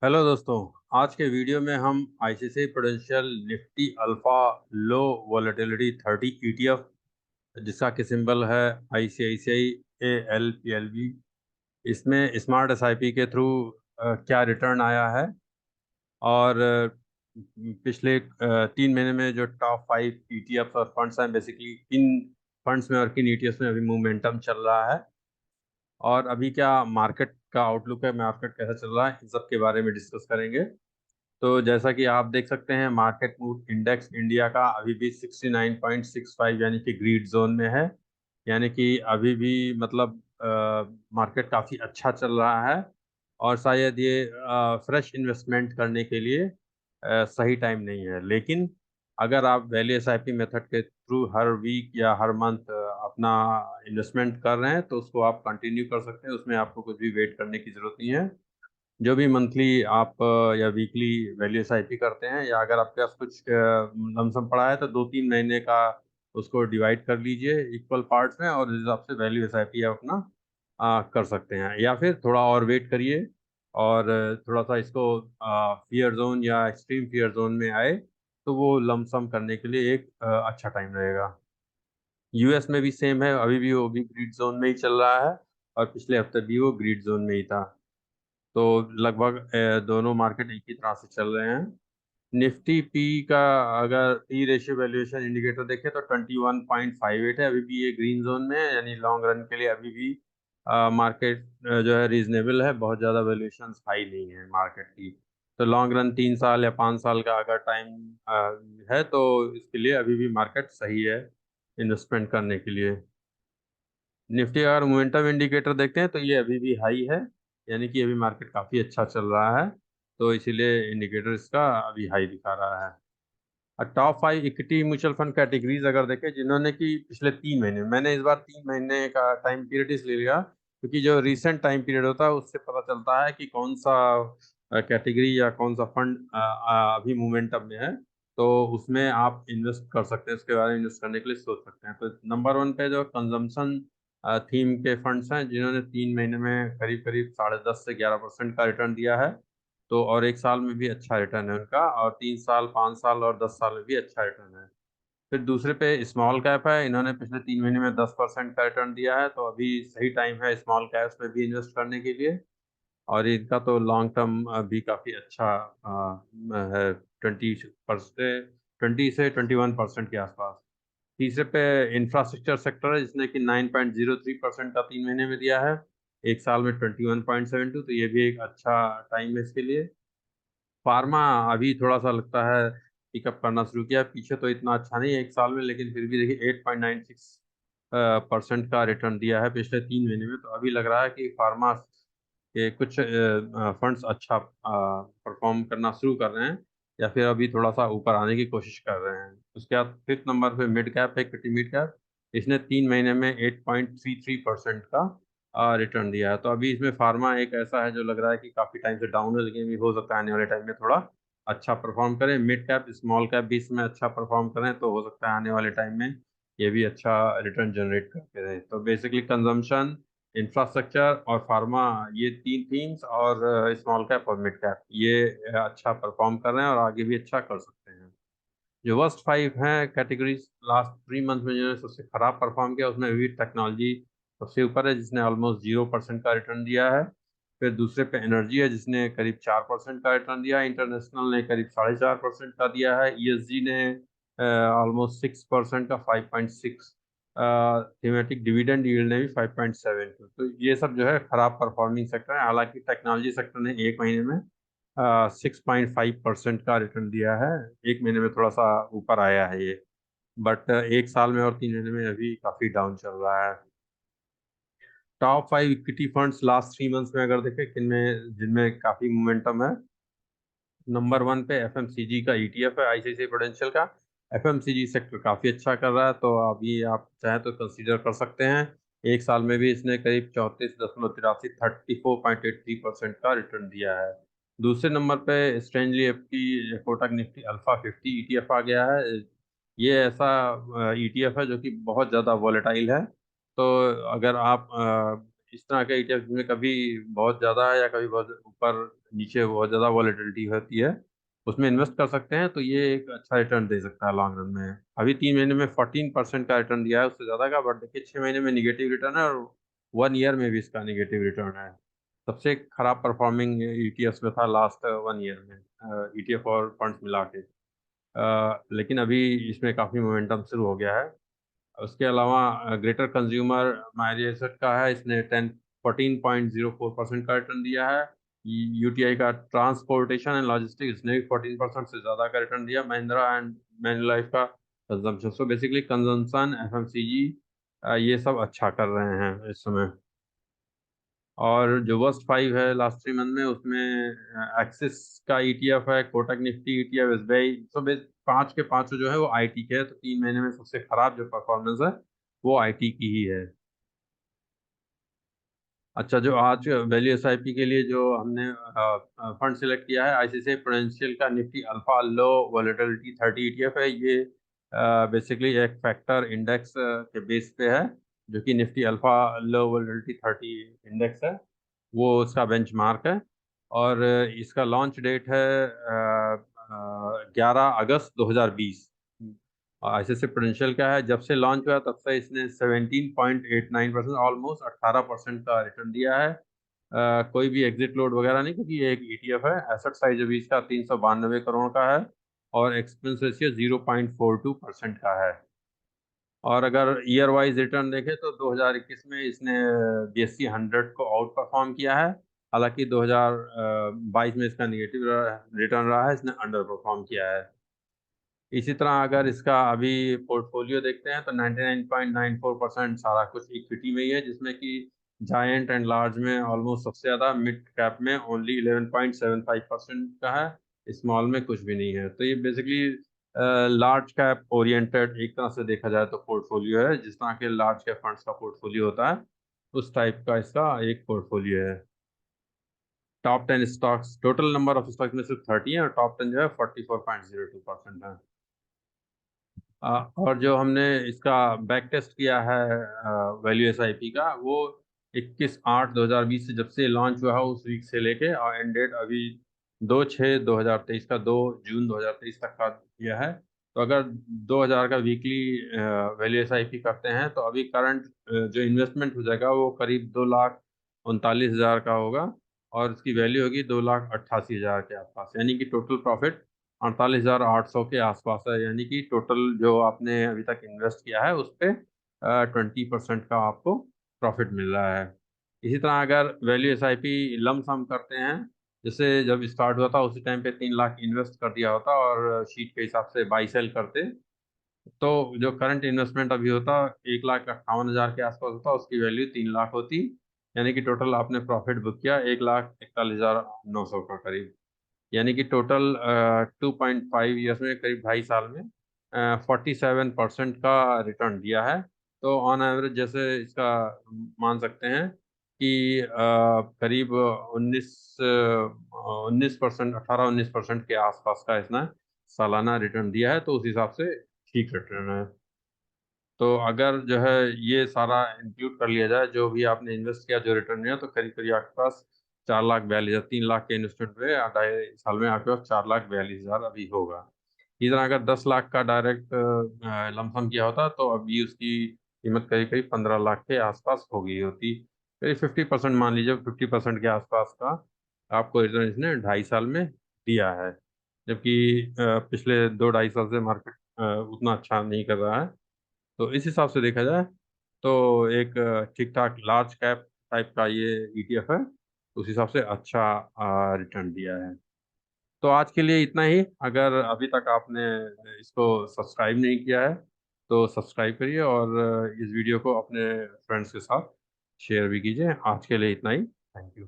Hello दोस्तों। आज के वीडियो में हम आईसीआईसीआई प्रूडेंशियल निफ्टी अल्फा लो वॉलेटिलिटी 30 ईटीएफ जिसका कि सिंबल है आईसीआईसीआई ALPLV। इसमें स्मार्ट एसआईपी के थ्रू क्या रिटर्न आया है और पिछले 3 महीने में जो टॉप 5 ईटीएफ और फंड्स हैं, बेसिकली किन फंड्स में और किन ईटीएफ में अभी मोमेंटम चल रहा है और अभी क्या मार्केट का आउटलुक है, मार्केट कैसा चल रहा है, इन सब के बारे में डिस्कस करेंगे। तो जैसा कि आप देख सकते हैं, मार्केट मूव इंडेक्स इंडिया का अभी भी 69.65 यानी कि ग्रीड जोन में है। यानी कि अभी भी मतलब मार्केट काफ़ी अच्छा चल रहा है और शायद ये फ्रेश इन्वेस्टमेंट करने के लिए सही टाइम नहीं है। लेकिन अगर आप वैल्यू एसआईपी मेथड के थ्रू हर वीक या हर मंथ अपना इन्वेस्टमेंट कर रहे हैं तो उसको आप कंटिन्यू कर सकते हैं। उसमें आपको कुछ भी वेट करने की ज़रूरत नहीं है। जो भी मंथली आप या वीकली वैल्यू एसआईपी करते हैं या अगर आपके पास कुछ लमसम पड़ा है तो 2-3 महीने का उसको डिवाइड कर लीजिए इक्वल पार्ट्स में और उस हिसाब से वैल्यू एसआईपी आप अपना कर सकते हैं। या फिर थोड़ा और वेट करिए और थोड़ा सा इसको फियर जोन या एक्सट्रीम फियर जोन में आए तो वो लमसम करने के लिए एक अच्छा टाइम रहेगा। यूएस में भी सेम है, अभी भी वो भी ग्रीड जोन में ही चल रहा है और पिछले हफ्ते भी वो ग्रीड जोन में ही था। तो लगभग दोनों मार्केट एक ही तरह से चल रहे हैं। निफ्टी पी का अगर पी रेशियो वैल्यूएशन इंडिकेटर देखें तो 21.58 है, अभी भी ये ग्रीन जोन में है। यानी लॉन्ग रन के लिए अभी भी मार्केट जो है रीजनेबल है, बहुत ज़्यादा वैल्यूएशन हाई नहीं है मार्केट की। तो लॉन्ग रन 3 साल या 5 साल का अगर टाइम है तो इसके लिए अभी भी मार्केट सही है इन्वेस्टमेंट करने के लिए। निफ्टी अगर मोमेंटम इंडिकेटर देखते हैं तो ये अभी भी हाई है, यानी कि अभी मार्केट काफ़ी अच्छा चल रहा है, तो इसीलिए इंडिकेटर इसका अभी हाई दिखा रहा है। और top 5 equity mutual fund categories अगर देखें जिन्होंने कि पिछले 3 महीने, मैंने इस बार 3 महीने का टाइम पीरियड इसलिए लिया क्योंकि जो रिसेंट टाइम पीरियड होता है उससे पता चलता है कि कौन सा कैटेगरी या कौन सा फंड अभी मोमेंटम में है, तो उसमें आप इन्वेस्ट कर सकते हैं, उसके बारे में इन्वेस्ट करने के लिए सोच सकते हैं। तो नंबर 1 पे जो कंजम्पशन थीम के फंड्स हैं जिन्होंने 3 महीने में करीब करीब 10.5 से 11% का रिटर्न दिया है, तो और 1 साल में भी अच्छा रिटर्न है उनका, और 3 साल 5 साल और 10 साल में भी अच्छा रिटर्न है। फिर दूसरे पे स्मॉल कैप है, इन्होंने पिछले 3 महीने में 10% का रिटर्न दिया है, तो अभी सही टाइम है स्मॉल कैप्स में भी इन्वेस्ट करने के लिए। और इनका तो लॉन्ग टर्म भी काफ़ी अच्छा है, 20 से 21% के आसपास। तीसरे पे इंफ्रास्ट्रक्चर सेक्टर है जिसने कि 9.03% का 3 महीने में दिया है, 1 साल में 21.72, तो ये भी एक अच्छा टाइम है इसके लिए। फार्मा अभी थोड़ा सा लगता है पिकअप करना शुरू किया, पीछे तो इतना अच्छा नहीं है 1 साल में, लेकिन फिर भी देखिए 8.96% का रिटर्न दिया है पिछले 3 महीने में। तो अभी लग रहा है कि फार्मा के कुछ फंड्स अच्छा परफॉर्म करना शुरू कर रहे हैं या फिर अभी थोड़ा सा ऊपर आने की कोशिश कर रहे हैं। उसके बाद फिफ्थ नंबर पे मिड कैप है, किटी मिड कैप। इसने 3 महीने में 8.33% का रिटर्न दिया है। तो अभी इसमें फार्मा एक ऐसा है जो लग रहा है कि काफी टाइम से डाउन है, लेकिन भी हो सकता है आने वाले टाइम में थोड़ा अच्छा परफॉर्म करें। मिड कैप स्मॉल कैप भी इसमें अच्छा परफॉर्म करें तो हो सकता है आने वाले टाइम में ये भी अच्छा रिटर्न जनरेट करते रहे। तो बेसिकली कंजम्पशन, इंफ्रास्ट्रक्चर और फार्मा, ये 3 थीम्स, और स्मॉल कैप और मिड कैप, ये अच्छा परफॉर्म कर रहे हैं और आगे भी अच्छा कर सकते हैं। जो वर्स्ट 5 हैं कैटेगरीज लास्ट 3 मंथ में जिन्होंने सबसे खराब परफॉर्म किया, उसमें भी टेक्नोलॉजी सबसे ऊपर है जिसने ऑलमोस्ट 0% का रिटर्न दिया है। फिर दूसरे पे एनर्जी है जिसने करीब 4% का रिटर्न दिया है, इंटरनेशनल ने करीब 4.5% का दिया है, ईएसजी ने ऑलमोस्ट 6% का 5.6, थीमेटिक डिविडेंड यील्ड ने भी 5.7। तो ये सब जो है खराब परफॉर्मिंग सेक्टर है। हालांकि टेक्नोलॉजी सेक्टर ने 1 महीने में 6.5% का रिटर्न दिया है, 1 महीने में थोड़ा सा ऊपर आया है ये, बट 1 साल में और 3 महीने में अभी काफी डाउन चल रहा है। Top 5 equity funds last 3 months में अगर देखें किनमें जिनमें काफी मोमेंटम है, नंबर 1 पे एफएमसीजी का ईटीएफ है आईसीआईसीआई प्रूडेंशियल का। एफएमसीजी सेक्टर काफी अच्छा कर रहा है, तो अभी आप चाहें तो कंसीडर कर सकते हैं। 1 साल में भी इसने करीब 34.83% का रिटर्न दिया है। दूसरे नंबर पे स्ट्रेंजली एफटी कोटक निफ्टी अल्फा 50 ईटीएफ आ गया है। ये ऐसा ईटीएफ है जो कि बहुत ज़्यादा वॉलेटाइल है, तो अगर आप इस तरह के ETF में कभी बहुत ज़्यादा या कभी बहुत ऊपर नीचे बहुत ज़्यादा वॉलेटिलिटी होती है, उसमें इन्वेस्ट कर सकते हैं, तो ये एक अच्छा रिटर्न दे सकता है लॉन्ग रन में। अभी 3 महीने में 14% का रिटर्न दिया है, उससे ज़्यादा का, बट देखिए 6 महीने में निगेटिव रिटर्न है और 1 ईयर में भी इसका निगेटिव रिटर्न है। सबसे खराब परफॉर्मिंग ETF में था लास्ट 1 ईयर में, ETF और फंड्स मिला के। लेकिन अभी इसमें काफ़ी मोमेंटम शुरू हो गया है। उसके अलावा ग्रेटर कंज्यूमर माइरी एसेट का है, इसने 14.04% का रिटर्न दिया है। यूटीआई का ट्रांसपोर्टेशन एंड लॉजिस्टिक्स, इसने भी 14% से ज़्यादा का रिटर्न दिया। महिंद्रा एंड मैनुलाइफ का consumption, so basically consumption, FMCG, ये सब अच्छा कर रहे हैं इस समय। और जो वर्स्ट 5 है लास्ट 3 मंथ में, उसमें एक्सिस का ETF है, Kotak Nifty ETF, SBI, so base 5 के 5 जो है वो आईटी के है। तो 3 महीने में सबसे खराब जो परफॉर्मेंस है वो आईटी की ही है। अच्छा, जो आज वैल्यू एसआईपी के लिए जो हमने फंड सिलेक्ट किया है, आईसीआईसीआई प्रूडेंशियल का निफ्टी अल्फा लो वोलेटिलिटी 30 ETF है। ये बेसिकली एक फैक्टर इंडेक्स के बेस पे है, जो कि निफ्टी अल्फा लो वोलेटिलिटी 30 इंडेक्स है, वो उसका बेंचमार्क है। और इसका लॉन्च डेट है 11 अगस्त 2020। आईसीआईसीआई प्रूडेंशियल का है, जब से लॉन्च हुआ तब से इसने 17.89%, ऑलमोस्ट 18% का रिटर्न दिया है। कोई भी एग्जिट लोड वगैरह नहीं, क्योंकि ये एक ETF है। एसेट साइज अभी इसका 392 करोड़ का है और एक्सपेंस रेशियो 0.42% का है। और अगर ईयर वाइज रिटर्न देखें तो 2021 में इसने BSE 100 को आउट परफॉर्म किया है। हालांकि 2022 में इसका निगेटिव रिटर्न रहा है, इसने अंडर परफॉर्म किया है। इसी तरह अगर इसका अभी पोर्टफोलियो देखते हैं तो 99.94% सारा कुछ इक्विटी में ही है, जिसमें कि जायंट एंड लार्ज में ऑलमोस्ट सबसे ज़्यादा, मिड कैप में ओनली 11.75% का है, स्मॉल में कुछ भी नहीं है। तो ये बेसिकली लार्ज कैप ओरिएंटेड एक तरह से देखा जाए तो पोर्टफोलियो है, जिस तरह के लार्ज कैप फंड्स का पोर्टफोलियो होता है उस टाइप का इसका एक पोर्टफोलियो है। Top 10 stocks, total number of stocks में सिर्फ 30 है और टॉप 10 जो है 44.02% है। और जो हमने इसका बैक टेस्ट किया है वैल्यू एसआईपी का, वो 21/8/2020 से जब से लॉन्च हुआ है उस वीक से लेके और एंड डेट अभी 2/6/2023 का, 2 जून 2023 तक का किया है। तो अगर 2000 का वीकली वैल्यू एसआईपी करते हैं तो अभी करंट जो इन्वेस्टमेंट हो जाएगा वो करीब 2,39,000 का होगा और इसकी वैल्यू होगी 2,88,000 के आसपास, यानी कि टोटल प्रॉफिट 48,800 के आसपास है। यानी कि टोटल जो आपने अभी तक इन्वेस्ट किया है उस पर 20% का आपको प्रॉफिट मिल रहा है। इसी तरह अगर वैल्यू एसआईपी लम सम करते हैं, जैसे जब स्टार्ट हुआ था उसी टाइम पे 3 लाख इन्वेस्ट कर दिया होता और शीट के हिसाब से बाई सेल करते, तो जो करंट इन्वेस्टमेंट अभी होता 1,58,000 के आसपास होता, उसकी वैल्यू 3 लाख होती। यानी कि टोटल आपने प्रॉफिट बुक किया 1,41,900 का करीब। यानी कि टोटल 2.5 ईयर्स में, करीब 2.5 साल में 47% का रिटर्न दिया है। तो ऑन एवरेज जैसे इसका मान सकते हैं कि करीब 19% 18-19% के आसपास का इसने सालाना रिटर्न दिया है, तो उस हिसाब से ठीक रिटर्न है। तो अगर जो है ये सारा इंक्लूड कर लिया जाए, जो भी आपने इन्वेस्ट किया, जो रिटर्न दिया, तो करीब करीब आपके पास 4,42,000, 3 लाख के इन्वेस्टमेंट पे 2.5 साल में आपके पास 4,42,000 अभी होगा। इसी तरह अगर 10 लाख का डायरेक्ट लमसम किया होता तो अभी उसकी कीमत करीब करीब 15 लाख के आसपास हो गई होती। करीब 50%, मान लीजिए 50% के आसपास का आपको रिटर्न इसने 2.5 साल में दिया है। जबकि पिछले 2-2.5 साल से मार्केट उतना अच्छा नहीं कर रहा है। तो इस हिसाब से देखा जाए तो एक ठीक ठाक लार्ज कैप टाइप का ये ETF है, उस हिसाब से अच्छा रिटर्न दिया है। तो आज के लिए इतना ही। अगर अभी तक आपने इसको सब्सक्राइब नहीं किया है तो सब्सक्राइब करिए और इस वीडियो को अपने फ्रेंड्स के साथ शेयर भी कीजिए। आज के लिए इतना ही। Thank you.